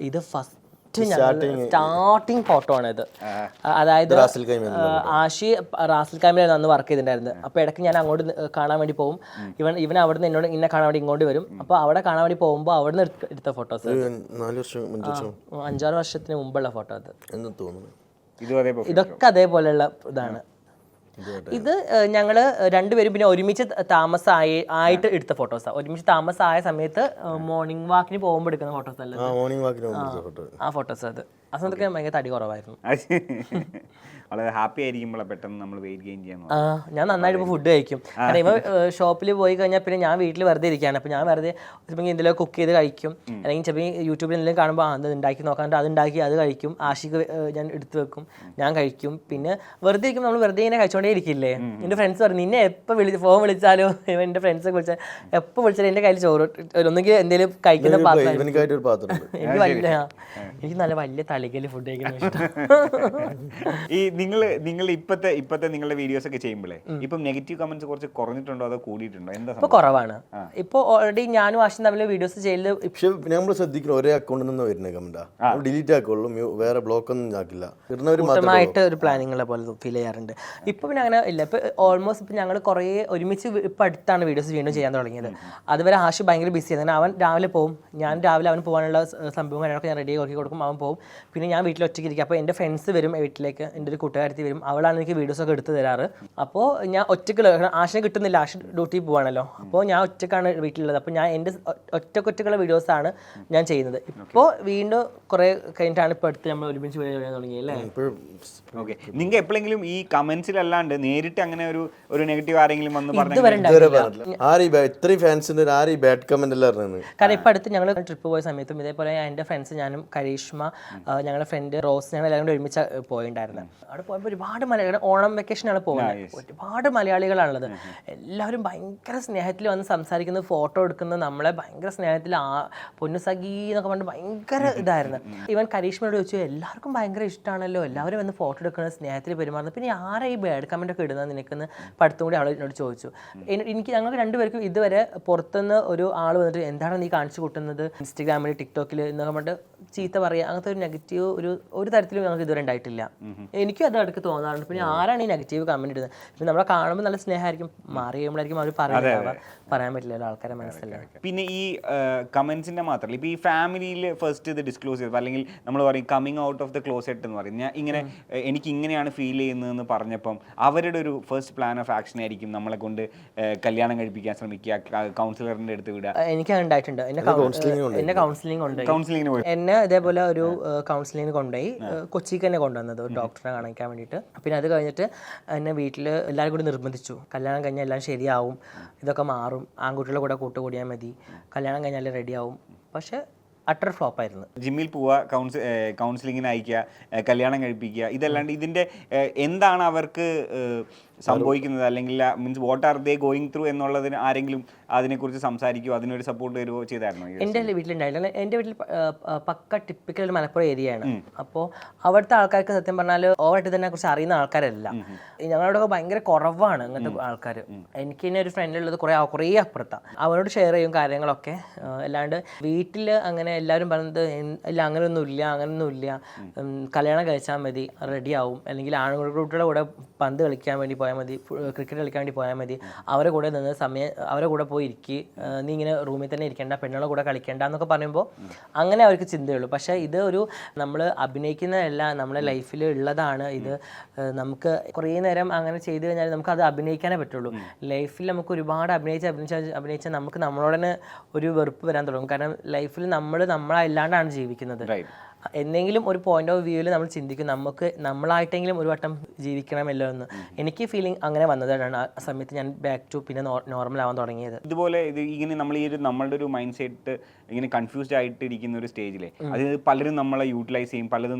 ഇത് first starting photo ആണ് ഇത്. അതായത് ആഷി റാസൽ കൈമിലായിരുന്നു അന്ന് വർക്ക് ചെയ്തിട്ടുണ്ടായിരുന്നത്. അപ്പോൾ ഇടയ്ക്ക് ഞാൻ അങ്ങോട്ട് കാണാൻ വേണ്ടി പോകും. ഇവൻ അവിടെ നിന്ന് എന്നോട് ഇന്നെ കാണാൻ വേണ്ടി ഇങ്ങോട്ട് വരും. അപ്പോൾ അവിടെ കാണാൻ വേണ്ടി പോകുമ്പോൾ അവിടെ നിന്ന് എടുത്ത ഫോട്ടോസ് 5-6 വർഷത്തിന് മുമ്പുള്ള ഫോട്ടോ അത്. ഇതൊക്കെ അതേപോലെയുള്ള ഇതാണ്. ഇത് ഞങ്ങൾ രണ്ടുപേരും പിന്നെ ഒരുമിച്ച് ആയിട്ട് എടുത്ത ഫോട്ടോസാണ്. ഒരുമിച്ച് താമസമായ സമയത്ത് മോർണിംഗ് വാക്കിന് പോകുമ്പോൾ എടുക്കുന്ന ഫോട്ടോസ് അല്ല, ആ ഫോട്ടോസ്. അത് ആ സമയത്തൊക്കെ ഭയങ്കര തടി കുറവായിരുന്നു. വളരെ ഹാപ്പി ആയിരിക്കുമ്പോൾ പെട്ടെന്ന് നമ്മൾ വെയിറ്റ് ഗെയിൻ ചെയ്യാൻ. ഞാൻ നന്നായിട്ട് ഇപ്പോൾ ഫുഡ് കഴിക്കും. കാരണം ഇവ ഷോപ്പിൽ പോയി കഴിഞ്ഞാൽ പിന്നെ ഞാൻ വീട്ടിൽ വെറുതെ ഇരിക്കുകയാണ്. അപ്പോൾ ഞാൻ വെറുതെ ചിലപ്പോൾ എന്തെങ്കിലും കുക്ക് ചെയ്ത് കഴിക്കും, അല്ലെങ്കിൽ ചിലപ്പോൾ യൂട്യൂബിൽ എന്തെങ്കിലും കാണുമ്പോൾ അത് ഉണ്ടാക്കി നോക്കാണ്ട് അത് ഉണ്ടാക്കി അത് കഴിക്കും. ആഷിക്ക് ഞാൻ എടുത്ത് വെക്കും, ഞാൻ കഴിക്കും. പിന്നെ വെറുതെ ഇരിക്കുമ്പോൾ നമ്മൾ വെറുതെ ഇങ്ങനെ കഴിച്ചുകൊണ്ടേ ഇരിക്കില്ലേ. എൻ്റെ ഫ്രണ്ട്സ് പറഞ്ഞു നിന്നെ എപ്പോൾ ഫോൺ വിളിച്ചാലോ, എൻ്റെ ഫ്രണ്ട്സൊക്കെ വിളിച്ചാൽ എപ്പോൾ വിളിച്ചാലും എൻ്റെ കയ്യിൽ ചോറ് ഒന്നെങ്കിൽ എന്തെങ്കിലും കഴിക്കുന്ന പാത്രം. എനിക്ക് നല്ല വലിയ തളികയിൽ ഫുഡ് കഴിക്കുന്ന ഇഷ്ടം. നിങ്ങൾ ഇപ്പത്തെ നിങ്ങളുടെ വീഡിയോസ് ഒക്കെ ചെയ്യുമ്പോഴേ ഇപ്പം നെഗറ്റീവ് കമന്റ്സ് കുറച്ച് കുറഞ്ഞിട്ടുണ്ടോ അതോ കൂടിയിട്ടുണ്ടോ? എന്താ ഇപ്പൊ കുറവാണ്. ഇപ്പൊ ഓൾറെഡി ഞാനും ആശും തമ്മിൽ വീഡിയോസ് ചെയ്യല്. പക്ഷെ നമ്മൾ ശ്രദ്ധിക്കണം, ഒരേ അക്കൗണ്ടിൽ നിന്ന് വരുന്ന കമന്റാ ഡിലീറ്റ് ആക്കുള്ളൂ, വേറെ ബ്ലോക്ക് ഒന്നും ആക്കില്ല. കൂട്ടമായിട്ട് ഒരു പ്ലാനിങ്ങളെ പോലെ ഫീൽ ചെയ്യാറുണ്ട്. ഇപ്പൊ പിന്നെ അങ്ങനെ ഇല്ല. ഇപ്പൊ ഓൾമോസ്റ്റ് ഇപ്പൊ ഞങ്ങൾ കുറെ ഒരുമിച്ച് ഇപ്പൊ അടുത്താണ് വീഡിയോസ് വീണ്ടും ചെയ്യാൻ തുടങ്ങിയത്. അതുവരെ ആശു ഭയങ്കര ബിസി ആയിരുന്നു. അവൻ രാവിലെ പോകും, ഞാൻ രാവിലെ അവന് പോകാനുള്ള സംഭവം കാര്യങ്ങളൊക്കെ ഞാൻ റെഡി ആക്കി കൊടുക്കും, അവൻ പോകും. പിന്നെ ഞാൻ വീട്ടിൽ ഒറ്റയ്ക്ക് ഇരിക്കും. അപ്പോൾ എൻ്റെ ഫ്രണ്ട്സ് വരും വീട്ടിലേക്ക്, എൻ്റെ ഒരു കൂട്ടുകാരത്തി വരും, അവളാണ് എനിക്ക് വീഡിയോസൊക്കെ എടുത്ത് തരാറ്. അപ്പോൾ ഞാൻ ഒറ്റയ്ക്കുള്ള ആഷിനെ കിട്ടുന്നില്ല, ആഷ് ഡ്യൂട്ടി പോവാണല്ലോ. അപ്പോൾ ഞാൻ ഒറ്റയ്ക്കാണ് വീട്ടിലുള്ളത്. അപ്പോൾ ഞാൻ എൻ്റെ ഒറ്റക്കുള്ള വീഡിയോസാണ് ഞാൻ ചെയ്യുന്നത്. ഇപ്പോൾ വീണ്ടും കുറേ കഴിഞ്ഞിട്ടാണ് ഇപ്പോൾ അടുത്ത് നമ്മൾ ഒരുമിച്ച് വീഡിയോ ചെയ്യാൻ തുടങ്ങിയല്ലേ. ഓക്കെ, നിങ്ങൾ എപ്പോഴെങ്കിലും ഈ കമന്റ്സിലല്ലാണ്ട് നേരിട്ട് അങ്ങനെ ഒരു നെഗറ്റീവ് ആരെങ്കിലും വന്ന് പറഞ്ഞു? കാരണം ഇപ്പം അടുത്ത് ഞങ്ങൾ ട്രിപ്പ് പോയ സമയത്തും ഇതേപോലെ എൻ്റെ ഫ്രണ്ട്സ് ഞാനും കരീഷ്മ ഞങ്ങളുടെ ഫ്രണ്ട് റോസ് ഞങ്ങൾ എല്ലാവരും കൂടി ഒരുമിച്ച് പോയിണ്ടായിരുന്നു. അവിടെ പോയപ്പോൾ ഒരുപാട് മലയാളികൾ ഓണം വെക്കേഷനാണ് പോകുന്നത്. ഒരുപാട് മലയാളികളാണുള്ളത്. എല്ലാവരും ഭയങ്കര സ്നേഹത്തിൽ വന്ന് സംസാരിക്കുന്നത്, ഫോട്ടോ എടുക്കുന്നത്, നമ്മളെ ഭയങ്കര സ്നേഹത്തിൽ പൊന്നു സഖി എന്നൊക്കെ പറഞ്ഞിട്ട് ഭയങ്കര ഇതായിരുന്നു. ഇവൻ കരീഷ്മയോട് ചോദിച്ചു എല്ലാവർക്കും ഭയങ്കര ഇഷ്ടമാണല്ലോ, എല്ലാവരും വന്ന് ഫോട്ടോ എടുക്കുന്നത്, സ്നേഹത്തിൽ പെരുമാറുന്നത്, പിന്നെ ആരാ ഈ ബാഡ് കമൻ്റ് ഒക്കെ ഇടുന്നത് നിനക്കെന്ന് പഠിത്തം കൂടി അവൾ എന്നോട് ചോദിച്ചു. ഞങ്ങൾക്ക് രണ്ടുപേർക്കും ഇതുവരെ പുറത്തുനിന്ന് ഒരു ആൾ വന്നിട്ട് എന്താണ് നീ കാണിച്ചു കൂട്ടുന്നത് ഇൻസ്റ്റഗ്രാമിൽ ടിക്ടോക്കിൽ എന്നൊക്കെ പറഞ്ഞിട്ട് ചീത്ത പറയുക, അങ്ങനത്തെ ഒരു നെഗറ്റീവ് ഒരു തരത്തിലും ഞങ്ങൾക്ക് ഇതുവരെ ഉണ്ടായിട്ടില്ല. എനിക്കും അത് ഇടയ്ക്ക് തോന്നാറുണ്ട്. പിന്നെ ആരാണ് ഈ നെഗറ്റീവ് കമന്റ് ഇടുന്നത്? പിന്നെ നമ്മളെ കാണുമ്പോൾ നല്ല സ്നേഹമായിരിക്കും, മാറി കഴിയുമ്പോഴായിരിക്കും അവർ പറയാൻ പറ്റില്ലല്ലോ ആൾക്കാരെ മനസ്സിലാവും. പിന്നെ ഈ കമന്റ്സിന്റെ മാത്രമല്ല, ഇപ്പൊ ഈ ഫാമിലിയിൽ ഫസ്റ്റ് ഇത് ഡിസ്ക്ലോസ് ചെയ്തത്, അല്ലെങ്കിൽ നമ്മൾ പറയും coming out of the closet എന്ന് പറയും, ഞാൻ ഇങ്ങനെ എനിക്ക് ഇങ്ങനെയാണ് ഫീൽ ചെയ്യുന്നതെന്ന് പറഞ്ഞപ്പം അവരുടെ ഒരു ഫസ്റ്റ് പ്ലാൻ ഓഫ് ആക്ഷൻ ആയിരിക്കും നമ്മളെ കൊണ്ട് കല്യാണം കഴിപ്പിക്കാൻ ശ്രമിക്കുക, കൗൺസിലറിന്റെ അടുത്ത് വിടുക. എനിക്ക് ഉണ്ടായിട്ടുണ്ട്. എന്നെ കൗൺസിലിംഗ് എന്നെ ഇതേപോലെ ഒരു കൗൺസിലിങ്ങിന് കൊണ്ടുപോയി കൊച്ചിക്ക് തന്നെ കൊണ്ടുവന്നത് ഒരു ഡോക്ടറെ കാണിക്കാൻ വേണ്ടിയിട്ട്. പിന്നെ അത് കഴിഞ്ഞിട്ട് എന്നെ വീട്ടിൽ എല്ലാവരും കൂടി നിർബന്ധിച്ചു, കല്യാണം കഴിഞ്ഞാൽ എല്ലാം ശരിയാവും, ഇതൊക്കെ മാറും, ആൺകുട്ടികളുടെ കൂടെ കൂട്ടുകൂടിയാൽ മതി, കല്യാണം കഴിഞ്ഞാൽ റെഡിയാവും. പക്ഷെ അട്ടർ ഫ്ലോപ്പായിരുന്നു. ജിമ്മിൽ പോവുക, കൗൺസിലിങ്ങിന് അയക്കുക, കല്യാണം കഴിപ്പിക്കുക, ഇതല്ലാണ്ട് ഇതിൻ്റെ എന്താണ് അവർക്ക് സംഭവിക്കുന്നത്, അല്ലെങ്കിൽ means what are they going through എന്നുള്ളതിന് ആരെങ്കിലും അതിനെക്കുറിച്ച് സംസാരിക്കുമോ, അതിനൊരു സപ്പോർട്ട് തരുമോ ചെയ്തായിരുന്നു? എൻ്റെ വീട്ടിലുണ്ടായില്ല. എൻ്റെ വീട്ടിൽ പക്ക ടിപ്പിക്കൽ ഒരു മലപ്പുറം ഏരിയയാണ്. അപ്പോൾ അവിടുത്തെ ആൾക്കാർക്ക് സത്യം പറഞ്ഞാൽ ഓവറായിട്ട് ഇതിനെ കുറിച്ച് അറിയുന്ന ആൾക്കാരല്ല. ഞങ്ങളവിടെ ഭയങ്കര കുറവാണ് അങ്ങനത്തെ ആൾക്കാർ. എനിക്ക് തന്നെ ഒരു ഫ്രണ്ട് ഉള്ളത് കുറേ അപ്പുറത്താണ്. അവരോട് ഷെയർ ചെയ്യും കാര്യങ്ങളൊക്കെ. അല്ലാണ്ട് വീട്ടിൽ അങ്ങനെ എല്ലാവരും പറയുന്നത് ഇല്ല അങ്ങനെയൊന്നുമില്ല, കല്യാണം കഴിച്ചാൽ മതി റെഡിയാവും, അല്ലെങ്കിൽ ആൺകുട്ടികളുടെ കൂടെ പന്ത് കളിക്കാൻ വേണ്ടി പോയാൽ മതി, ക്രിക്കറ്റ് കളിക്കാൻ വേണ്ടി പോയാൽ മതി, അവരെ കൂടെ നിന്ന് അവരെ കൂടെ പോയി ഇരിക്കുക, നീ ഇങ്ങനെ റൂമിൽ തന്നെ ഇരിക്കേണ്ട, പെണ്ണുങ്ങളുടെ കൂടെ കളിക്കേണ്ട എന്നൊക്കെ പറയുമ്പോൾ അങ്ങനെ അവർക്ക് ചിന്തയുള്ളൂ. പക്ഷേ ഇത് ഒരു നമ്മൾ അഭിനയിക്കുന്നതല്ല, നമ്മുടെ ലൈഫിൽ ഉള്ളതാണ് ഇത്. നമുക്ക് കുറേ നേരം അങ്ങനെ ചെയ്ത് കഴിഞ്ഞാൽ നമുക്ക് അത് അഭിനയിക്കാനേ പറ്റുള്ളൂ. ലൈഫിൽ നമുക്ക് ഒരുപാട് അഭിനയിച്ചാൽ നമുക്ക് നമ്മളോട് തന്നെ ഒരു വെറുപ്പ് വരാൻ തുടങ്ങും. കാരണം ലൈഫിൽ നമ്മളല്ലാണ്ടാണ് ജീവിക്കുന്നത്. എന്തെങ്കിലും ഒരു പോയിന്റ് ഓഫ് വ്യൂവിൽ നമ്മൾ ചിന്തിക്കും നമുക്ക് നമ്മളായിട്ടെങ്കിലും ഒരു വട്ടം ജീവിക്കണമല്ലോ എന്ന്. എനിക്ക് ഫീലിംഗ് അങ്ങനെ വന്നതാണ് ആ സമയത്ത് ഞാൻ ബാക്ക് ടു പിന്നെ നോർമൽ ആവാൻ തുടങ്ങിയത്. ഇതുപോലെ ഇങ്ങനെ നമ്മൾ ഈ നമ്മളുടെ ഒരു മൈൻഡ് സെറ്റ് ഇങ്ങനെ കൺഫ്യൂസ്ഡ് ആയിട്ട് ഇരിക്കുന്ന ഒരു സ്റ്റേജിൽ അതായത് പലരും നമ്മളെ യൂട്ടിലൈസ് ചെയ്യും,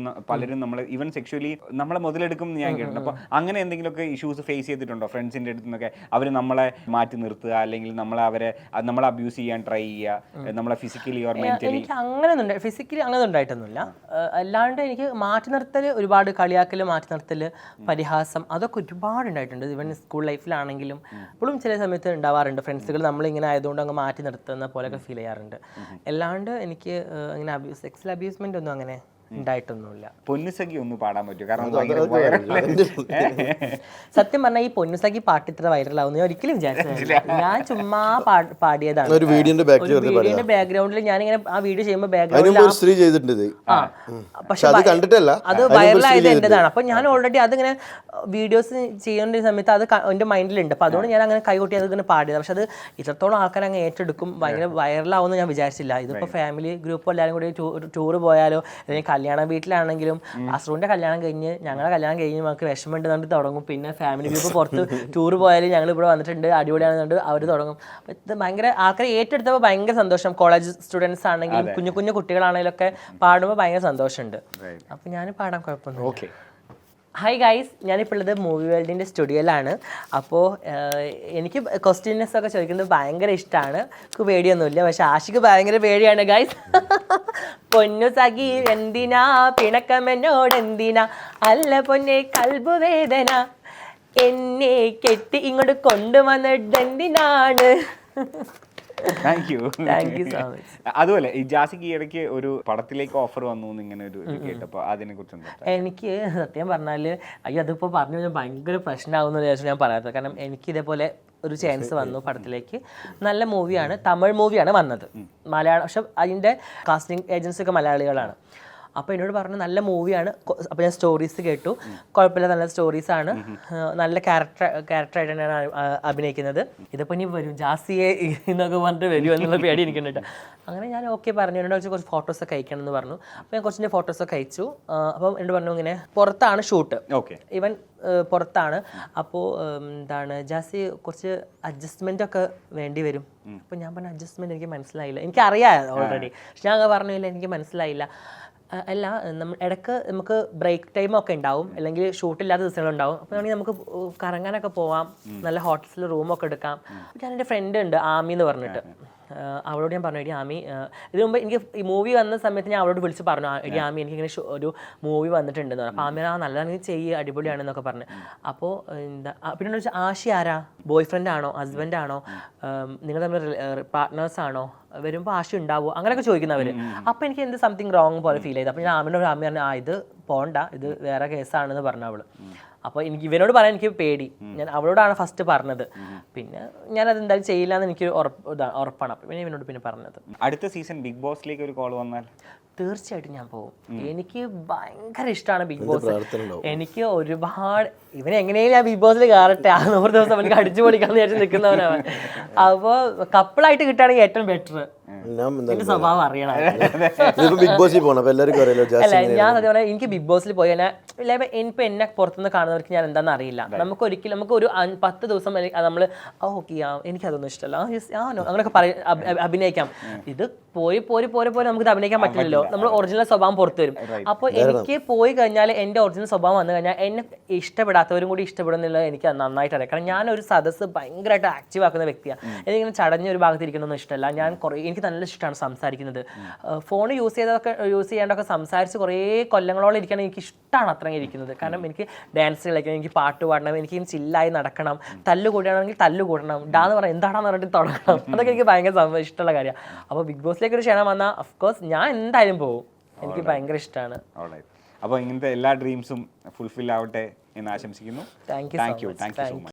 പലരും നമ്മളെ ഈവൻ സെക്ഷുവലി നമ്മളെ മുതലെടുക്കും എന്ന് ഞാൻ കേട്ടിട്ടുണ്ട്. അപ്പോൾ അങ്ങനെ എന്തെങ്കിലുമൊക്കെ ഇഷ്യൂസ് ഫേസ് ചെയ്തിട്ടുണ്ടോ ഫ്രണ്ട്സിൻ്റെ അടുത്ത് നിന്നൊക്കെ? അവർ നമ്മളെ മാറ്റി നിർത്തുക, അല്ലെങ്കിൽ നമ്മളെ അബ്യൂസ് ചെയ്യാൻ ട്രൈ ചെയ്യുക, നമ്മളെ ഫിസിക്കലി ഓർ മെന്റലി? എനിക്ക് അങ്ങനെ ഫിസിക്കലി അങ്ങനെ ഉണ്ടായിട്ടൊന്നുമില്ല. അല്ലാണ്ട് എനിക്ക് മാറ്റി നിർത്തൽ, ഒരുപാട് കളിയാക്കൽ, മാറ്റി നിർത്തൽ, പരിഹാസം, അതൊക്കെ ഒരുപാട് ഉണ്ടായിട്ടുണ്ട്. ഈവൻ സ്കൂൾ ലൈഫിലാണെങ്കിലും ഇപ്പോഴും ചില സമയത്ത് ഉണ്ടാവാറുണ്ട്. ഫ്രണ്ട്സുകൾ നമ്മളിങ്ങനെ ആയതുകൊണ്ട് അങ്ങ് മാറ്റി നിർത്തുന്ന പോലെയൊക്കെ ഫീൽ ചെയ്യാറുണ്ട്. അല്ലാണ്ട് എനിക്ക് ഇങ്ങനെ സെക്സിൽ അബ്യൂസ്മെന്റ് ഒന്നും അങ്ങനെ ഉണ്ടായിട്ടൊന്നുമില്ല. പൊന്നുസഖി ഒന്ന് പാടാൻ പറ്റുമോ? കാരണം ഭയങ്കര viral. സത്യം പറഞ്ഞാൽ ഈ പൊന്നുസഖി പാട്ട് ഇത്ര വൈറലാവുന്ന ഞാൻ ഒരിക്കലും വിചാരിച്ചില്ല. ഞാൻ ചുമ്മാ പാടിയതാണ്. ഒരു വീഡിയോന്റെ വീഡിയോന്റെ ബാക്ക്ഗ്രൗണ്ടിൽ ഞാനിങ്ങനെ ആ വീഡിയോ ചെയ്യുമ്പോൾ അതിനുമ്പ് ബാക്ക്ഗ്രൗണ്ടിൽ ഒരു സ്ത്രീ ചെയ്തിട്ടുണ്ട്. പക്ഷെ അത് കണ്ടിട്ടല്ല, അത് വൈറലായത് എന്റേതാണ്. അപ്പൊ ഞാൻ ഓൾറെഡി അതിങ്ങനെ വീഡിയോസ് ചെയ്യേണ്ട സമയത്ത് അത് എൻ്റെ മൈൻഡിലുണ്ട്. അപ്പൊ അതുകൊണ്ട് ഞാൻ അങ്ങനെ കൈകൊട്ടി അതിങ്ങനെ പാടിയത്. പക്ഷെ അത് ഇത്രത്തോളം ആൾക്കാർ അങ്ങ് ഏറ്റെടുക്കും, ഭയങ്കര വൈറലാവുമെന്ന് ഞാൻ വിചാരിച്ചില്ല. ഇതിപ്പോ ഫാമിലി ഗ്രൂപ്പ് എല്ലാവരും കൂടി ടൂർ പോയാലോ, അല്ലെങ്കിൽ കല്യാണ വീട്ടിലാണെങ്കിലും അസ്രൂന്റെ കല്യാണം കഴിഞ്ഞ് ഞങ്ങളുടെ കല്യാണം കഴിഞ്ഞ് നമുക്ക് വിഷമമുണ്ട് കണ്ട് തുടങ്ങും. പിന്നെ ഫാമിലി ഗ്രൂപ്പ് പുറത്ത് ടൂർ പോയാലും ഞങ്ങൾ ഇവിടെ വന്നിട്ടുണ്ട് അടിപൊളിയാണെന്ന് കണ്ട് അവർ തുടങ്ങും. ഇത് ഭയങ്കര ആൾക്കാരെ ഏറ്റെടുത്തപ്പോൾ ഭയങ്കര സന്തോഷം. കോളേജ് സ്റ്റുഡൻസ് ആണെങ്കിലും കുഞ്ഞു കുഞ്ഞു കുട്ടികളാണെങ്കിലും ഒക്കെ പാടുമ്പോൾ ഭയങ്കര സന്തോഷമുണ്ട്. അപ്പൊ ഞാൻ പാടാൻ കുഴപ്പമൊന്നും. ഓക്കെ. ഹായ് ഗൈസ്, ഞാനിപ്പോൾ ഉള്ളത് മൂവി വേൾഡിൻ്റെ സ്റ്റുഡിയോയിലാണ്. അപ്പോൾ എനിക്ക് ക്വസ്റ്റ്യൻസ് ഒക്കെ ചോദിക്കുന്നത് ഭയങ്കര ഇഷ്ടമാണ്. എനിക്ക് പേടിയൊന്നുമില്ല, പക്ഷെ ആഷിക്ക് ഭയങ്കര പേടിയാണ് ഗൈസ്. പൊന്നു സഖി എന്തിനാ പിണക്കമെന്നോട് എന്തിനാ, അല്ല പൊന്നെ കൽബു വേദന, എന്നെ കെട്ടി ഇങ്ങോട്ട് കൊണ്ടുവന്നിട്ട് എന്തിനാണ്. Thank you so much. അതുപോലെ ഈ ജാസിക്ക് ഈ ഇടയ്ക്ക് ഒരു പടത്തിലേക്ക് ഓഫർ വന്നു ഇങ്ങനെ ഒരു കേട്ടപ്പോൾ അതിനെ കുറിച്ച് എന്താ? എനിക്ക് സത്യം പറഞ്ഞാൽ അയ്യോ അതിപ്പോൾ പറഞ്ഞു കഴിഞ്ഞാൽ ഭയങ്കര പ്രശ്നമാകുന്ന വിചാരിച്ചു ഞാൻ പറയാത്തത്. കാരണം എനിക്ക് ഇതേപോലെ ഒരു ചാൻസ് വന്നു പടത്തിലേക്ക്. നല്ല മൂവിയാണ്, തമിഴ് മൂവിയാണ് വന്നത്, മലയാളം. പക്ഷെ അതിൻ്റെ കാസ്റ്റിംഗ് ഏജൻസി ഒക്കെ മലയാളികളാണ്. അപ്പോൾ എന്നോട് പറഞ്ഞു നല്ല മൂവിയാണ്. അപ്പോൾ ഞാൻ സ്റ്റോറീസ് കേട്ടു, കുഴപ്പമില്ല, നല്ല സ്റ്റോറീസാണ്, നല്ല ക്യാരക്ടറായിട്ട് തന്നെയാണ് അഭിനയിക്കുന്നത്. ഇതിപ്പോൾ ഇനി വരും ജാസിയെ എന്നൊക്കെ പറഞ്ഞിട്ട് വരുമോ എന്നുള്ള പേടി എനിക്കുണ്ട്. അങ്ങനെ ഞാൻ ഓക്കെ പറഞ്ഞു. എന്നോട് വെച്ച് കുറച്ച് ഫോട്ടോസൊക്കെ അയക്കണം എന്ന് പറഞ്ഞു. അപ്പോൾ ഞാൻ കുറച്ചിൻ്റെ ഫോട്ടോസൊക്കെ അയച്ചു. അപ്പം എന്നോട് പറഞ്ഞു ഇങ്ങനെ പുറത്താണ് ഷൂട്ട്, ഈവൻ പുറത്താണ്. അപ്പോൾ എന്താണ് ജാസി കുറച്ച് അഡ്ജസ്റ്റ്മെൻ്റ് ഒക്കെ വേണ്ടി വരും. അപ്പോൾ ഞാൻ പറഞ്ഞ അഡ്ജസ്റ്റ്മെൻറ്റ് എനിക്ക് മനസ്സിലായില്ല, എനിക്കറിയാം ഓൾറെഡി, പക്ഷെ ഞാൻ പറഞ്ഞില്ല എനിക്ക് മനസ്സിലായില്ല. അല്ല ഇടയ്ക്ക് നമുക്ക് ബ്രേക്ക് ടൈമൊക്കെ ഉണ്ടാവും, അല്ലെങ്കിൽ ഷൂട്ടില്ലാത്ത ദിവസങ്ങളുണ്ടാവും. അപ്പോൾ ആണെങ്കിൽ നമുക്ക് കറങ്ങാനൊക്കെ പോവാം, നല്ല ഹോട്ടൽസിൽ റൂമൊക്കെ എടുക്കാം. ഞാൻ എൻ്റെ ഫ്രണ്ട് ഉണ്ട് ആമി എന്ന് പറഞ്ഞിട്ട്, അവളോട് ഞാൻ പറഞ്ഞു എടി ആമി, ഇതിനു മുമ്പ് എനിക്ക് ഈ മൂവി വന്ന സമയത്ത് ഞാൻ അവളോട് വിളിച്ച് പറഞ്ഞു എടി ആമി എനിക്കിങ്ങനെ ഒരു മൂവി വന്നിട്ടുണ്ടെന്ന് പറഞ്ഞു. അപ്പോൾ ആമി നല്ലതാണെങ്കിൽ ചെയ്യുക, അടിപൊളിയാണെന്നൊക്കെ പറഞ്ഞു. അപ്പോൾ എന്താ പിന്നെ വെച്ചാൽ ആഷി ആരാ, ബോയ് ഫ്രണ്ട് ആണോ ഹസ്ബൻഡ് ആണോ, നിങ്ങൾ തമ്മിൽ പാർട്ട്നേഴ്സ് ആണോ, വരുമ്പോൾ ആശ ഉണ്ടാവുമോ അങ്ങനെയൊക്കെ ചോദിക്കുന്നവർ. അപ്പോൾ എനിക്ക് എന്ത് സംതിങ് റോങ് പോലെ ഫീൽ ചെയ്തു. അപ്പോൾ ഞാൻ ആമിനോട് ആമി പറഞ്ഞു ഇത് പോണ്ട, ഇത് വേറെ കേസാണെന്ന് പറഞ്ഞു അവള്. അപ്പോൾ എനിക്ക് ഇവനോട് പറയാൻ എനിക്ക് പേടി, ഞാൻ അവളോടാണ് ഫസ്റ്റ് പറഞ്ഞത്. പിന്നെ ഞാനത് എന്തായാലും ചെയ്യില്ല എന്ന് എനിക്ക് ഉറപ്പാണ്. അപ്പം പിന്നെ ഇവനോട് പിന്നെ പറഞ്ഞത്. അടുത്ത സീസൺ ബിഗ് ബോസിലേക്ക് ഒരു കോൾ വന്നാൽ തീർച്ചയായിട്ടും ഞാൻ പോകും. എനിക്ക് ഭയങ്കര ഇഷ്ടമാണ് ബിഗ് ബോസ്. എനിക്ക് ഒരുപാട് ഇവനെ എങ്ങനെയും ഞാൻ ബിഗ് ബോസിൽ കയറട്ടെ, ആ 100 ദിവസം എനിക്ക് അടിച്ചു പൊളിക്കാന്ന് വിചാരിച്ച് നിൽക്കുന്നവനാണ്. അപ്പോൾ കപ്പിളായിട്ട് കിട്ടുകയാണെങ്കിൽ ഏറ്റവും ബെറ്റർ. എന്റെ സ്വഭാവം അറിയണം. ബിഗ് ബോസിൽ പോകണം അല്ല, ഞാൻ സത്യം പറഞ്ഞാൽ എനിക്ക് ബിഗ് ബോസിൽ പോയി കഴിഞ്ഞാൽ ഇപ്പൊ എന്നെ പുറത്തുനിന്ന് കാണുന്നവർക്ക് ഞാൻ എന്താണെന്ന് അറിയില്ല. നമുക്ക് ഒരിക്കലും നമുക്ക് ഒരു 10 ദിവസം നമ്മൾ ഓക്കെ എനിക്കതൊന്നും ഇഷ്ടമല്ല അങ്ങനെയൊക്കെ അഭിനയിക്കാം. ഇത് പോയി നമുക്കിത് അഭിനയിക്കാൻ പറ്റില്ലല്ലോ, നമ്മൾ ഒറിജിനൽ സ്വഭാവം പുറത്തു വരും. അപ്പോൾ എനിക്ക് പോയി കഴിഞ്ഞാൽ എൻ്റെ ഒറിജിനൽ സ്വഭാവം വന്നു കഴിഞ്ഞാൽ എന്നെ ഇഷ്ടപ്പെടാത്തവരും കൂടി ഇഷ്ടപ്പെടുന്നില്ല എനിക്ക് നന്നായിട്ട് അറിയാം. കാരണം ഞാനൊരു സദസ്സ് ഭയങ്കരമായിട്ട് ആക്റ്റീവ് ആക്കുന്ന വ്യക്തിയാണ്. എനിക്കിങ്ങനെ ചടഞ്ഞൊരു ഭാഗത്തിരിക്കണമെന്ന് ഇഷ്ടമല്ല. ഞാൻ എനിക്ക് നല്ല ഇഷ്ടമാണ് സംസാരിക്കുന്നത്. ഫോൺ യൂസ് ചെയ്യാണ്ടൊക്കെ സംസാരിച്ച് കുറേ കൊല്ലങ്ങളോളം ഇരിക്കണം എനിക്ക് ഇഷ്ടമാണ് അത്രയും ഇരിക്കുന്നത്. കാരണം എനിക്ക് ഡാൻസ് കളിക്കണം, എനിക്ക് പാട്ട് പാടണം, എനിക്ക് ചില്ലായി നടക്കണം, തല്ല് കൂടണമെങ്കിൽ തല്ല് കൂടണം, ഡാന്ന് പറഞ്ഞാൽ എന്താണെന്ന് പറഞ്ഞിട്ട് തുടങ്ങണം. അതൊക്കെ എനിക്ക് ഭയങ്കര ഇഷ്ടമുള്ള കാര്യമാണ്. അപ്പോൾ ബിഗ് ബോസിലേക്ക് ഒരു ക്ഷണം വന്നാൽ അഫ്കോഴ്സ് ഞാൻ എന്തായാലും പോകും. എനിക്ക് ഭയങ്കര ഇഷ്ടമാണ്. അപ്പോൾ ഇങ്ങനത്തെ എല്ലാ ഡ്രീംസും ഫുൾഫിൽ ആവട്ടെ എന്ന് ആശംസിക്കുന്നു. Thank you so much.